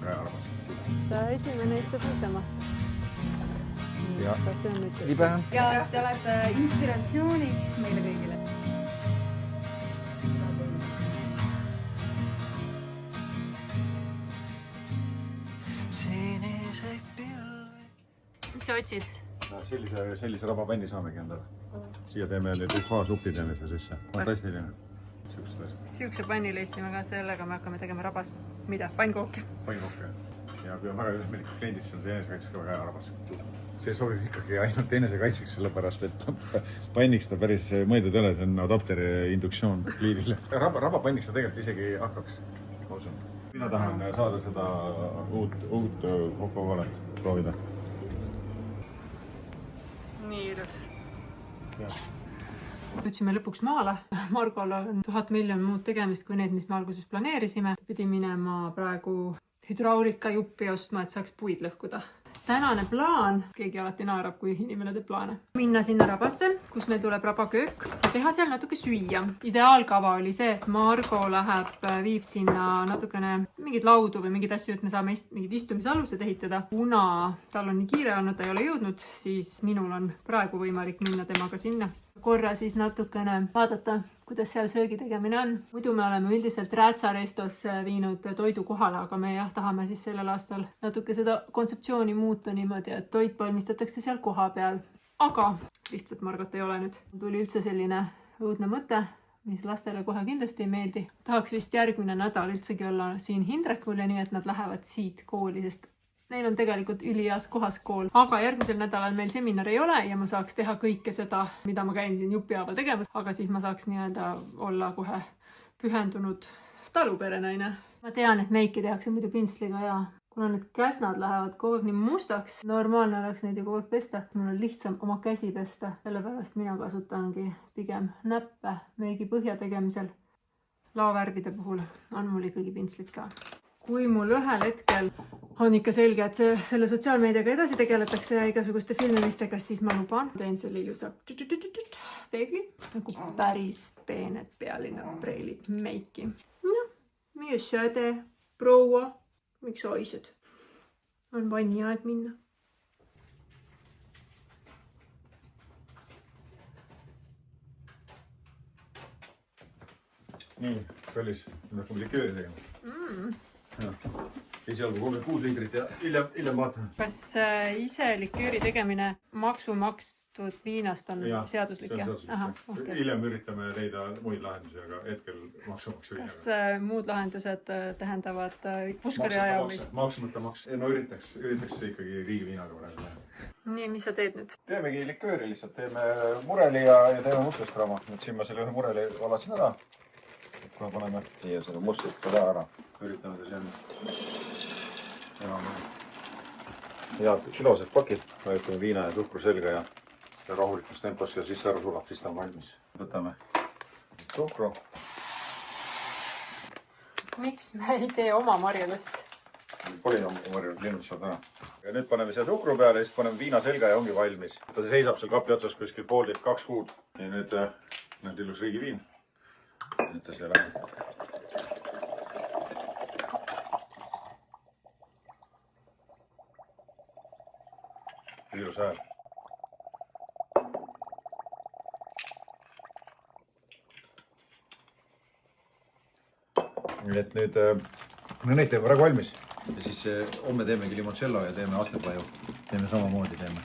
käearvas. Ta esimene istub niisama. Ja. Kas see on nüüd? Libe. Ja te olete inspiratsiooniks meile kõigile. Mis sa otsid? Sellise rabapänni saamegi endale. Siia teeme nüüd UFA-suppi teeme siia sisse. Fantastiline. Siukse panni leidsime ka, sellega me hakkame tegema rabas. Mida? Pannkooki? Pannkooki. Ja kui on väga ühesmeelikud kliendid, siis on see enesekaitseks ka väga hea rabas. See sobib ikkagi ainult enesekaitseks, sellepärast et panniks ta päris mõeldud ei ole, see on adapteri induktsioon pliidile. Rabapanniks ta tegelikult isegi hakkaks, ma usun. Mina tahan saada seda uut Coca-Colat proovida. Nii ilus. Võtsime lõpuks maale. Margol on 1000 miljon muud tegemist kui need, mis me alguses planeerisime. Pidi minema praegu hydraulika juppi ostma, et saaks puid lõhkuda. Tänane plaan, keegi alati naerab, kui inimene teeb plaane. Minna sinna rabasse, kus meil tuleb rabaköök ja teha seal natuke süüa. Ideaalkava oli see, et Margo läheb, viib sinna natukene mingid laudu või mingid asju, et me saame mingid istumisalused ehitada. Kuna tal on nii kiire olnud, ta ei ole jõudnud, siis minul on praegu võimalik minna temaga sinna. Korra siis natukene vaadata, kuidas seal söögi tegemine on. Muidu me oleme üldiselt Räätsarestos viinud toidu kohale, aga me tahame siis sellel aastal natuke seda kontseptsiooni muuta niimoodi, et toit valmistatakse seal koha peal. Aga lihtsalt Margot ei ole nüüd. Tuli üldse selline õudne mõte, mis lastele kohe kindlasti ei meeldi. Tahaks vist järgmine nädal üldsegi olla siin Hindrekul ja nii, et nad lähevad siit kooli, sest neil on tegelikult üliheas kohas kool. Aga järgmisel nädalal meil seminar ei ole ja ma saaks teha kõike seda, mida ma käin siin jupihaaval tegemas. Aga siis ma saaks nii-öelda olla kohe pühendunud taluperenaine. Ma tean, et meiki tehakse muidu pintsliga ja kuna need käsnad lähevad kogu aeg nii mustaks, normaalne oleks neid ju kogu aeg pesta. Mul on lihtsam oma käsi pesta, sellepärast mina kasutangi pigem näppe meigi põhja tegemisel. Laovärvide puhul on mul ikkagi pintslit ka. Kui mul ühel hetkel on ikka selge, et selle sotsiaalmeediaga edasi tegeletakse ja igasuguste filmimistega, siis ma luban. Teen selle ilusa peegli, nagu päris peened pealinna preilid meiki. No, mis sa tee, proua? Miks sa haised? On vanni aeg minna. Nii, kallis, me hakkame likööri tegema. Esialgu 36 liitrit ja hiljem vaatame. Kas ise likööri tegemine maksumakstud viinast on seaduslik? Hiljem üritame leida muid lahendusi, aga hetkel maksumaksu viinaga. Kas muud lahendused tähendavad puskari ajamist? Maksumata maks. No üritaks ikkagi riigi viinaga praegu lähe. Nii, mis sa teed nüüd? Teemegi likööri lihtsalt. Teeme mureli ja teeme mustlaskraama. Nüüd siin ma selle ühe mureli valasin ära. Kohe paneme siia selle mustast ka ära. Üritame ta siin head kilosed pakid. Vajutame viina ja tuhkru selga ja rahulikus tempos ja siis ära sulab, siis ta on valmis. Võtame tuhkru. Miks me ei tee oma marjadest? Polin oma marjad, linnud saad ära. Ja nüüd paneme siia tuhkru peale ja siis paneme viina selga ja ongi valmis. Ta seisab seal kapi otsas kuskil 1,5–2 kuud. Ja nüüd ilus riigi viin. Nüüd ta siia läheb. Ilus hääl. Et nüüd neid teeme praegu valmis. Ja siis homme teemegi limoncello ja teeme astepaju. Teeme samamoodi teeme.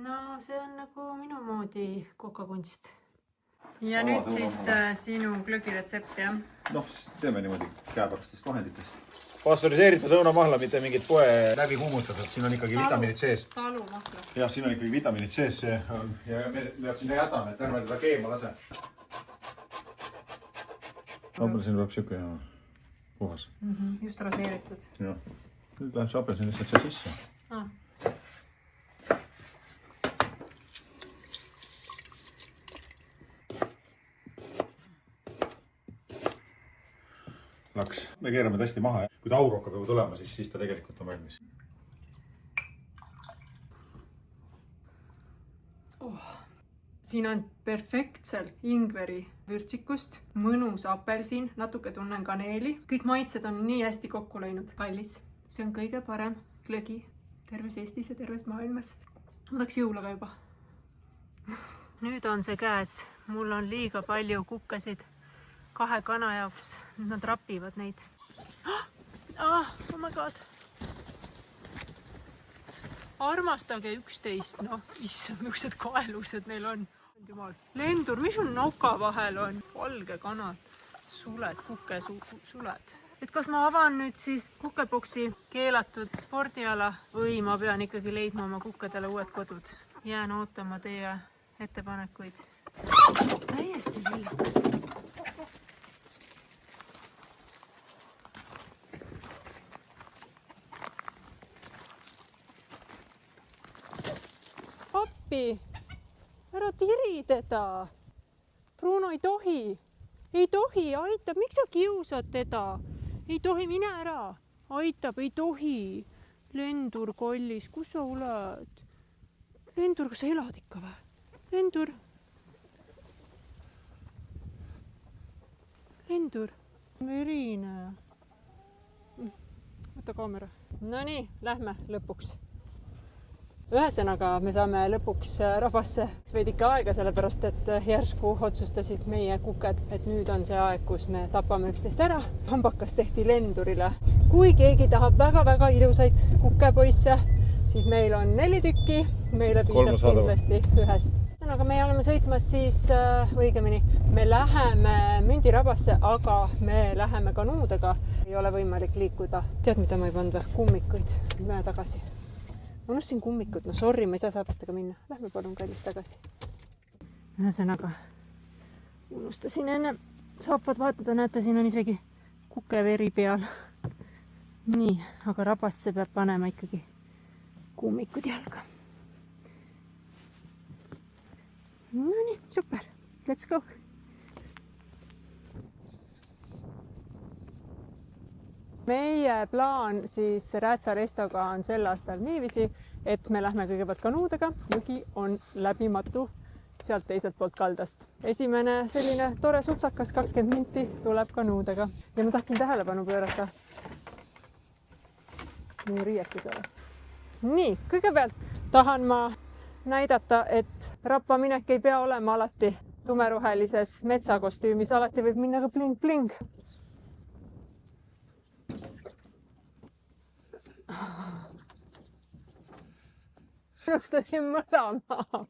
No see on nagu minu moodi kokakunst. Ja nüüd siis sinu glögiretsept, jah? Noh, teeme niimoodi käepärastest vahenditest. Pastöriseeritud õunamahla, mitte mingid poe läbi kuumutatud. Siin on ikkagi vitamiinid sees. Talumahla. Jah, siin on ikkagi vitamiinid sees. Ja me sinna jätame, et ärme teda keema lase. Apelsin tuleb siuke puhas. Just raseeritud. Jah. Nüüd läheb see apelsin lihtsalt siia sisse. Laks. Me keerame ta hästi maha. Kui ta auru hakkab juba tulema, siis ta tegelikult on valmis. Siin on perfektselt ingveri vürtsikust, mõnus apelsin, natuke tunnen kaneeli. Kõik maitsed on nii hästi kokku lõinud. Kallis, see on kõige parem glögi terves Eestis ja terves maailmas. Ma tahaks jõulaga juba. Nüüd on see käes. Mul on liiga palju kukkasid 2 kana jaoks. Nüüd nad rapivad neid. Oh my god. Armastage üksteist. No, issand, millised kaelused neil on. Lendur, mis sul noka vahel on? Valge kanad, suled, kukesuled. Et kas ma avan nüüd siis kukeboksi keelatud spordiala või ma pean ikkagi leidma oma kukkedele uued kodud? Jään ootama teie ettepanekuid. Täiesti viljakad. Pappi, ära tiri teda. Bruno, ei tohi. Ei tohi, aitab. Miks sa kiusad teda? Ei tohi, mine ära. Aitab, ei tohi. Lendur, kollis, kus sa oled? Lendur, kas sa elad ikka või? Lendur. Lendur. Verine. Võta kaamera. No nii, lähme lõpuks. Ühesõnaga, me saame lõpuks rabasse veidike aega, sellepärast et järsku otsustasid meie kuked, et nüüd on see aeg, kus me tapame üksteist ära. Hambakas tehti lendurile. Kui keegi tahab väga-väga ilusaid kukepoisse, siis meil on 4 tükki. Meile piisab kindlasti ühest. Ühesõnaga, me oleme sõitmas siis õigemini. Me läheme mündirabasse, aga me läheme kanuudega. Ei ole võimalik liikuda. Tead, mida ma ei pannud või? Kummikuid. Lähe tagasi. Ma unustasin kummikud, no sorry, ma ei saa saabastega minna. Lähme palun kallis tagasi. Ühesõnaga, unustasin enne saapad vaatada, näete, siin on isegi kukeveri peal. Nii, aga rabasse peab panema ikkagi kummikud jalga. No nii, super, let's go! Meie plaan siis Räätsa restoga on sel aastal niiviisi, et me lähme kõigepealt kanuudega. Jõgi on läbimatu sealt teiselt poolt kaldast. Esimene selline tore sutsakas 20 minti tuleb kanuudega. Ja ma tahtsin tähelepanu pöörata minu riietusele. Nii, kõigepealt tahan ma näidata, et rappaminek ei pea olema alati tumerohelises metsakostüümis. Alati võib minna ka bling-bling. Unustasin mõlema.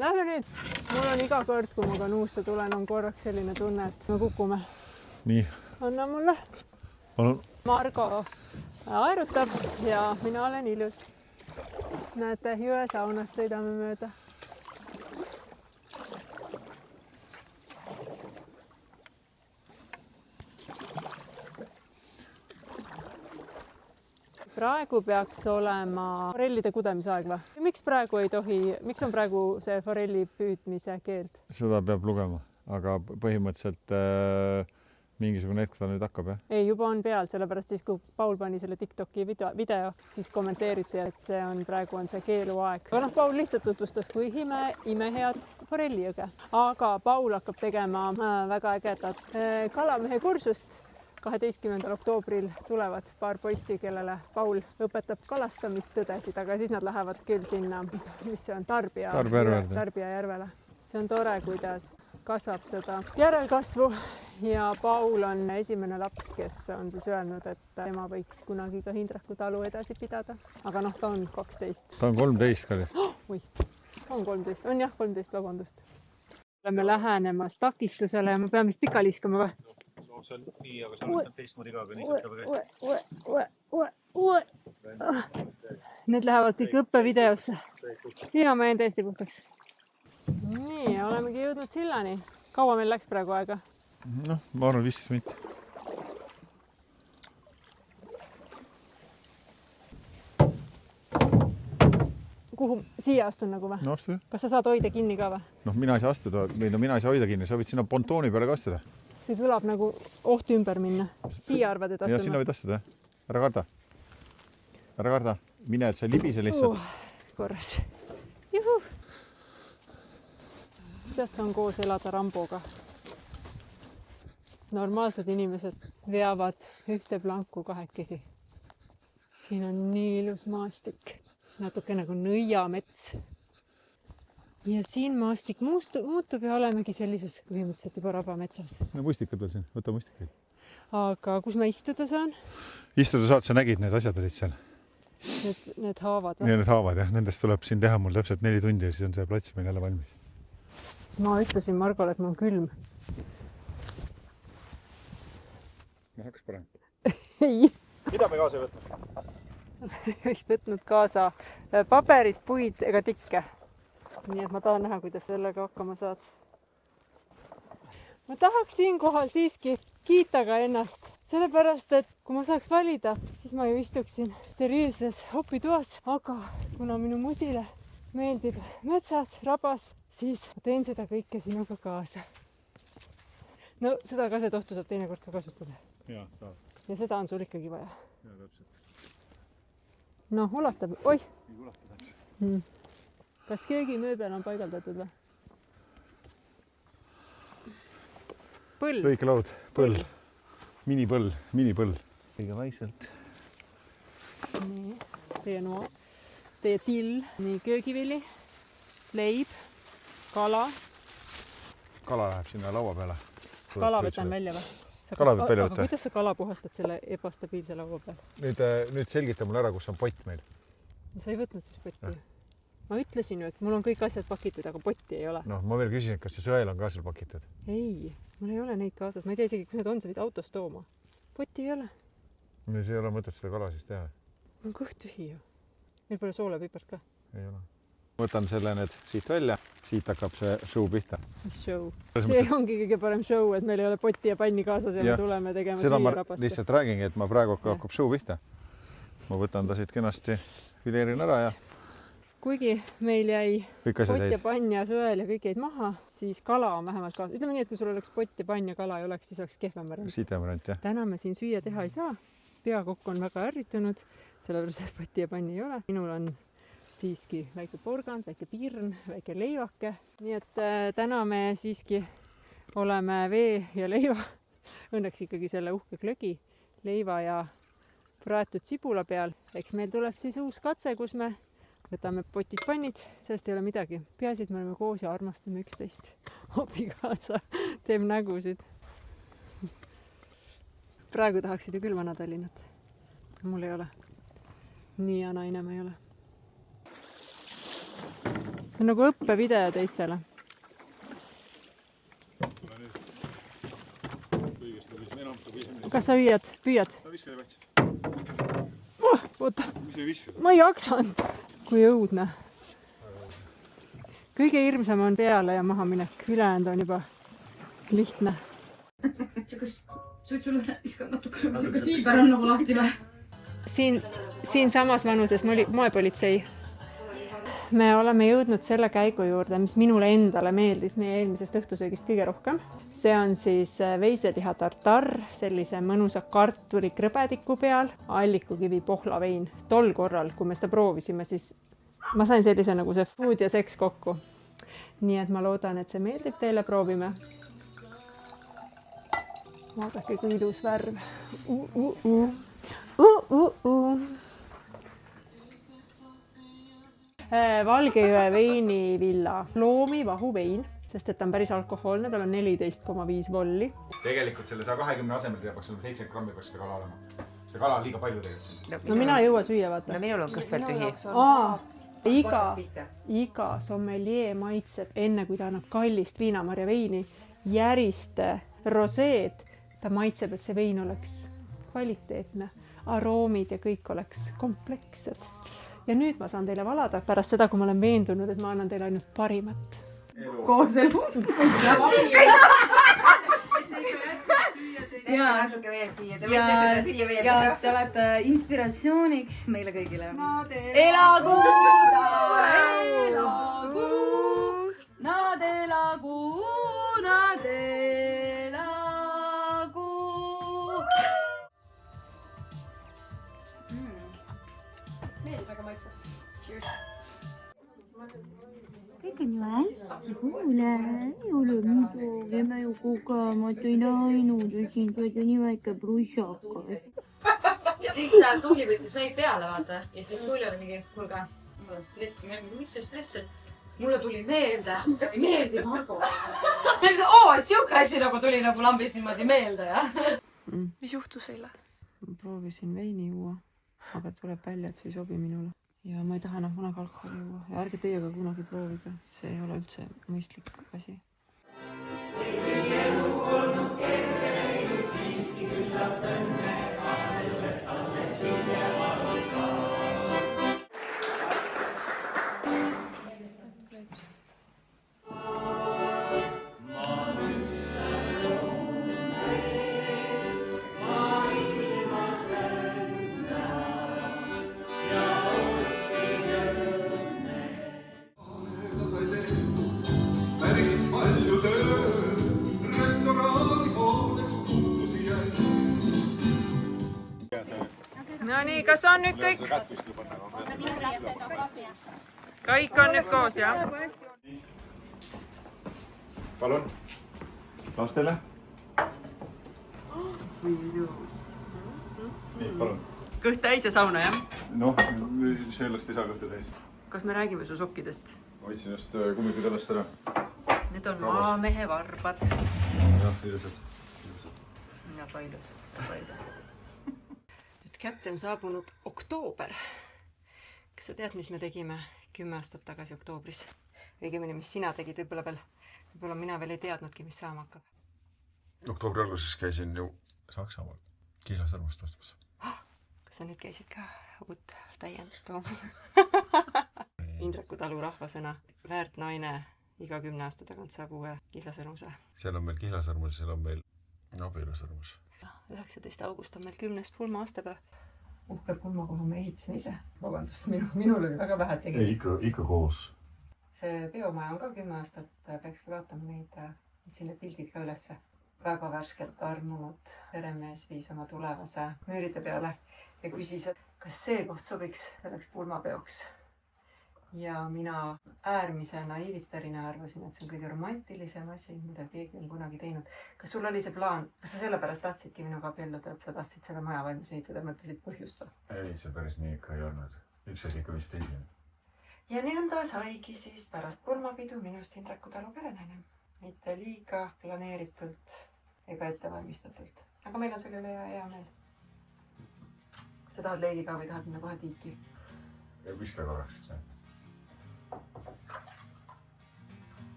Lähme nüüd. Mul on iga kord, kui ma kanuusse tulen, on korraks selline tunne, et me kukume. Nii. Anna mulle. Palun. Margo aerutab ja mina olen ilus. Näete, jõe saunast sõidame mööda. Praegu peaks olema forellide kudemisaeg või? Miks praegu ei tohi, miks on praegu see forelli püüdmise keeld? Seda peab lugema, aga põhimõtteliselt mingisugune hetk ta nüüd hakkab, jah? Ei, juba on peal, sellepärast siis, kui Paul pani selle TikToki video, siis kommenteeriti, et see on praegu on see keeluaeg. Aga Paul lihtsalt tutvustas, kui imehead forellijõge. Aga Paul hakkab tegema väga ägedat kalamehe kursust. 12. oktoobril tulevad paar poissi, kellele Paul õpetab kalastamistödesid, aga siis nad lähevad küll sinna, mis see on, Tarbijärvele. See on tore, kuidas kasvab seda järelkasvu ja Paul on esimene laps, kes on siis öelnud, et tema võiks kunagi ka Hindraku talu edasi pidada. Aga ta on 12. Ta on 13, kallis. Oi, on 13, on jah 13, vabandust. Oleme lähenemas takistusele ja ma pean vist pika liskama või? No, see on nii, aga seal on teistmoodi ka, aga nii saab käest. Need lähevad kõik õppevideosse. Ja ma jäin täiesti puhtaks. Nii, olemegi jõudnud sillani. Kaua meil läks praegu aega? Noh, ma arvan 15 minti. Kuhu? Siia astun nagu või? No astu. Kas sa saad hoida kinni ka või? Noh, mina ei saa astuda, mina ei saa hoida kinni, sa võid sinna pontooni peale ka astuda. See kõlab nagu oht ümber minna. Siia arvad, et astuma? Ja sinna võid astuda. Ära karda. Ära karda. Mine, et sa ei libise lihtsalt. Korras. Juhu. Kuidas on koos elada Ramboga? Normaalsed inimesed veavad ühte planku kahekesi. siin on nii ilus maastik, natuke nagu nõiamets. Ja siin maastik muutub ja olemegi sellises põhimõtteliselt juba rabametsas. No mustikad veel siin, võta mustikaid. Aga kus ma istuda saan? Istuda saad, sa nägid, need asjad olid seal. Need haavad või? Need haavad, jah. Nendest tuleb siin teha mul täpselt 4 tundi ja siis on see plats meil jälle valmis. Ma ütlesin Margole, et mul on külm. No hakkas parem. Ei. Mida me kaasa ei võtnud? Ei võtnud kaasa paberit, puid ega tikke. Nii et ma tahan näha, kuidas sellega hakkama saad. Ma tahaks siinkohal siiski kiita ka ennast. Sellepärast, et kui ma saaks valida, siis ma ju istuksin steriilses opitoas. Aga kuna minu mudile meeldib metsas, rabas, siis ma teen seda kõike sinuga kaasa. No seda kasetohtu saab teinekord ka kasutada. Jaa, saab. Ja seda on sul ikkagi vaja. Jaa, täpselt. No, ulatab. Oih! Ei ulata täpselt. Kas keegi mööbel on paigaldatud või? Põll. Lõike laud, põll. Minipõll. Kõige vaikselt. Nii, teie noa, teie till, nii köögivili, leib, kala. Kala läheb sinna laua peale. Kala võtan välja või? Kala võtab välja võtta. Aga kuidas sa kala puhastad selle ebastabiilse laua peal? Nüüd selgita mulle ära, kus on pott meil. Sa ei võtnud siis potti? Ma ütlesin ju, et mul on kõik asjad pakitud, aga potti ei ole. No, ma veel küsin, kas see sõel on ka seal pakitud? Ei, mul ei ole neid kaasas. Ma ei tea isegi, kus need on, sa võid autost tooma. Potti ei ole. Meil ei ole mõtet seda kala siis teha. On kõht tühi ju. Meil pole soola pipart ka. Ei ole. Võtan selle nüüd siit välja. Siit hakkab see show pihta. Mis show? See ongi kõige parem show, et meil ei ole potti ja panni kaasas ja me tuleme tegema süüa rabasse. Lihtsalt räägingi, et ma praegu hakkab show pihta. Ma võtan ta siit kenasti, fileerin ära ja kuigi meil jäi pott ja jäid. pann ja sõel ja kõik jäid maha, siis kala on vähemalt kaasa. Ütleme nii, et kui sul oleks pott ja pann ja kala ei oleks, siis oleks kehvem variant. Sitem variant, jah. Täna me siin süüa teha ei saa. Peakokk on väga ärritunud, sellepärast et potti ja panni ei ole. Minul on siiski väike porgand, väike piirn, väike leivake. Nii et täna me siiski oleme vee ja leiva. Õnneks ikkagi selle uhke klögi, leiva ja praetud sibula peal. Eks meil tuleb siis uus katse, kus me võtame potid pannid, sellest ei ole midagi. Peaasi, et me oleme koos ja armastame üksteist. Abikaasa teeb nägusid. Praegu tahaksid ju küll Vana-Tallinnat. Mul ei ole. Nii ja naine ma ei ole. See on nagu õppevideo teistele. Kas sa püüad? Oota, ma ei jaksanud. Kui õudne. Kõige hirmsam on peale ja mahaminek. Ülejäänud on juba lihtne. Kas sul viskab natuke siiber on nagu lahti või? Siin samas vanuses moepolitsei. Me oleme jõudnud selle käigu juurde, mis minule endale meeldis meie eelmisest õhtusöögist kõige rohkem. See on siis veiseliha tartar, sellise mõnusa kartuli krõbediku peal, allikukivi pohlavein. Tol korral, kui me seda proovisime, siis ma sain sellise nagu see food ja seks kokku. Nii et ma loodan, et see meeldib teile, proovime. Vaadake, kui ilus värv. Valgejõe veinivilla loomi vahuvein, sest et ta on päris alkohoolne, tal on 14,5 volli. Tegelikult selle 120 asemel peaks 70 grammi peaks seda kala olema. Seda kala on liiga palju tegelikult. No mina ei jõua süüa, vaata. No minul on kõht veel tühi. Iga sommelier maitseb enne, kui ta annab kallist viinamarja veini, järiste roseed. Ta maitseb, et see vein oleks kvaliteetne, aroomid ja kõik oleks komplekssed. Ja nüüd ma saan teile valada pärast seda, kui ma olen veendunud, et ma annan teile ainult parimat. Kooselu. Natuke veel süüa, te võite seda süüa veel. Ja te olete inspiratsiooniks meile kõigile. Elagu! Elagu! Nad elagu! Nad elagu! Meeldib väga maitse. Cheers! Kõik on ju hästi, kuule, ei ole midagi, me ju kogemata ei näinud, siin said ju nii väike prussaka. ja siis Tuuli võttis meid peale, vaata. Ja siis Tuuli oli mingi, kuulge, mul on stress. Mis see stress on? Mulle tuli meelde. Ei meeldi, Margo. Ja siis, siuke asi nagu tuli nagu lambist niimoodi meelde, jah. mis juhtus eile? Ma proovisin veini juua, aga tuleb välja, et see ei sobi minule. Ja ma ei taha enam kunagi alkoholi juua. Ja ärge teiega kunagi proovige. See ei ole üldse mõistlik asi. No nii, kas on nüüd kõik? Kõik on nüüd koos, jah? Palun, lastele. Ilus. Nii, palun. Kõht täis ja sauna, jah? Noh, sellest ei saa kõhtu täis. Kas me räägime su sokkidest? Hoidsin just kummikid ülest ära. Need on maamehe varbad. Jah, ilusad. Ja paljusad. Kätte on saabunud oktoober. Kas sa tead, mis me tegime 10 aastat tagasi oktoobris? Õigemini, mis sina tegid, võib-olla mina veel ei teadnudki, mis saama hakkab. Oktoobri alguses käisin ju Saksamaal Kihlastärmast ostmas. Kas sa nüüd käisid ka uut täiendav? Indraku talu rahvasõna. Väärt naine iga 10 aasta tagant saab uue kihlasõrmuse. Seal on meil kihlasõrmus, seal on meil abielusõrmus. 19. august on meil 10. pulma aastapäev. Uhke pulmakoha me ehitasin ise. Vabandust, minul oli väga vähe tegemist. Ikka koos. See peomaja on ka 10 aastat. Peakski vaatama neid, siin need pildid ka ülesse. Väga värskelt armunud peremees viis oma tulevase müüride peale ja küsis, et kas see koht sobiks selleks pulmapeoks. Ja mina äärmise naiivitarina arvasin, et see on kõige romantilisem asi, mida keegi on kunagi teinud. Kas sul oli see plaan? Kas sa sellepärast tahtsidki minuga abielluda, et sa tahtsid selle maja valmis ehitada, mõtlesid põhjust või? Ei, see päris nii ikka ei olnud. Üks asi ikka vist teisem. Ja nõnda saigi siis pärast pulmapidu minust Indraku talu perenaine. Mitte liiga planeeritult ega ettevalmistatult. Aga meil on selle üle hea meel. Kas sa tahad leidi ka või tahad minna kohe tiiki? Ja viska korraks, see.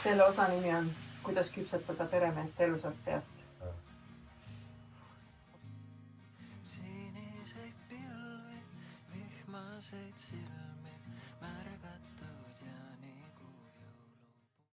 Selle osa nimi on Kuidas küpsetada peremeest elusortijast. Siniseid pilvi, vihmaseid silmi, märga